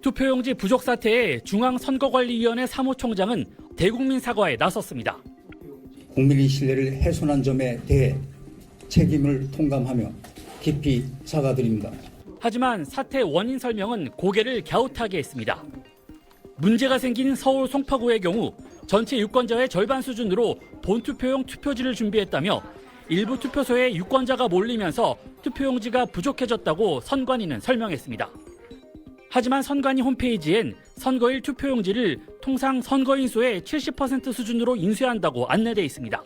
투표용지 부족 사태에 중앙선거관리위원회 사무총장은 대국민 사과에 나섰습니다. 국민의 신뢰를 훼손한 점에 대해 책임을 통감하며 깊이 사과드립니다. 하지만 사태 원인 설명은 고개를 갸웃하게 했습니다. 문제가 생긴 서울 송파구의 경우 전체 유권자의 절반 수준으로 본투표용 투표지를 준비했다며 일부 투표소에 유권자가 몰리면서 투표용지가 부족해졌다고 선관위는 설명했습니다. 하지만 선관위 홈페이지엔 선거일 투표용지를 통상 선거인 수의 70% 수준으로 인쇄한다고 안내돼 있습니다.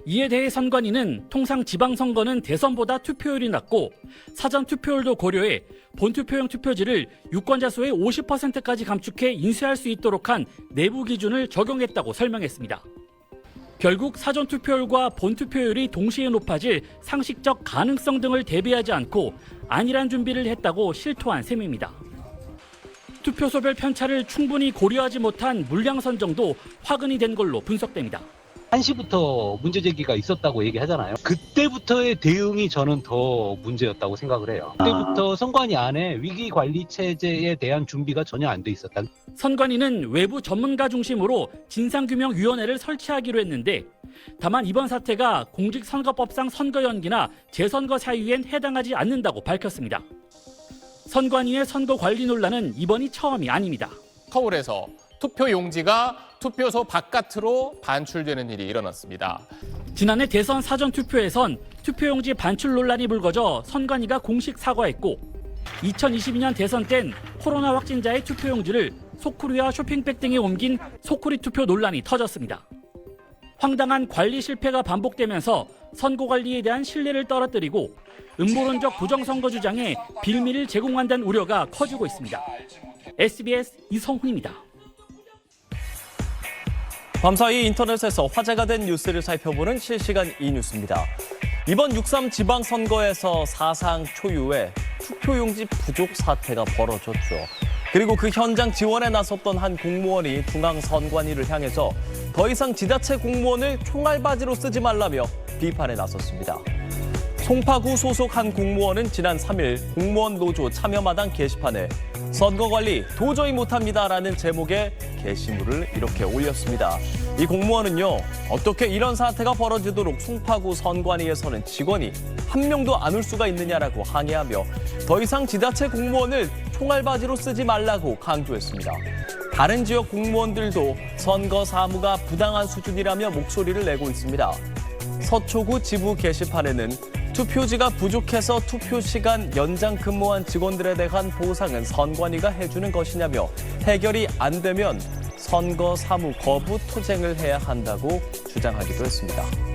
이에 대해 선관위는 통상 지방선거는 대선보다 투표율이 낮고 사전 투표율도 고려해 본투표용 투표지를 유권자 수의 50%까지 감축해 인쇄할 수 있도록 한 내부 기준을 적용했다고 설명했습니다. 결국 사전 투표율과 본투표율이 동시에 높아질 상식적 가능성 등을 대비하지 않고 안일한 준비를 했다고 실토한 셈입니다. 투표소별 편차를 충분히 고려하지 못한 물량 선정도 화근이 된 걸로 분석됩니다. 1시부터 문제 제기가 있었다고 얘기하잖아요. 그때부터의 대응이 저는 더 문제였다고 생각을 해요. 그때부터 선관위 안에 위기관리 체제에 대한 준비가 전혀 안 돼 있었다. 선관위는 외부 전문가 중심으로 진상규명위원회를 설치하기로 했는데 다만 이번 사태가 공직선거법상 선거 연기나 재선거 사유엔 해당하지 않는다고 밝혔습니다. 선관위의 선거 관리 논란은 이번이 처음이 아닙니다. 서울에서 투표용지가 투표소 바깥으로 반출되는 일이 일어났습니다. 지난해 대선 사전투표에선 투표용지 반출 논란이 불거져 선관위가 공식 사과했고 2022년 대선 땐 코로나 확진자의 투표용지를 소쿠리와 쇼핑백 등에 옮긴 소쿠리 투표 논란이 터졌습니다. 황당한 관리 실패가 반복되면서 선거관리에 대한 신뢰를 떨어뜨리고 음모론적 부정선거 주장에 빌미를 제공한다는 우려가 커지고 있습니다. SBS 이성훈입니다. 밤사이 인터넷에서 화제가 된 뉴스를 살펴보는 실시간 이뉴스입니다. 이번 6.3 지방선거에서 사상 초유의 투표용지 부족 사태가 벌어졌죠. 그리고 그 현장 지원에 나섰던 한 공무원이 중앙선관위를 향해서 더 이상 지자체 공무원을 총알바지로 쓰지 말라며 비판에 나섰습니다. 송파구 소속 한 공무원은 지난 3일 공무원 노조 참여마당 게시판에 선거관리 도저히 못합니다라는 제목의 게시물을 이렇게 올렸습니다. 이 공무원은요, 어떻게 이런 사태가 벌어지도록 송파구 선관위에서는 직원이 한 명도 안 올 수가 있느냐라고 항의하며 더 이상 지자체 공무원을 총알바지로 쓰지 말라고 강조했습니다. 다른 지역 공무원들도 선거 사무가 부당한 수준이라며 목소리를 내고 있습니다. 서초구 지부 게시판에는 투표지가 부족해서 투표 시간 연장 근무한 직원들에 대한 보상은 선관위가 해주는 것이냐며 해결이 안 되면 선거 사무 거부 투쟁을 해야 한다고 주장하기도 했습니다.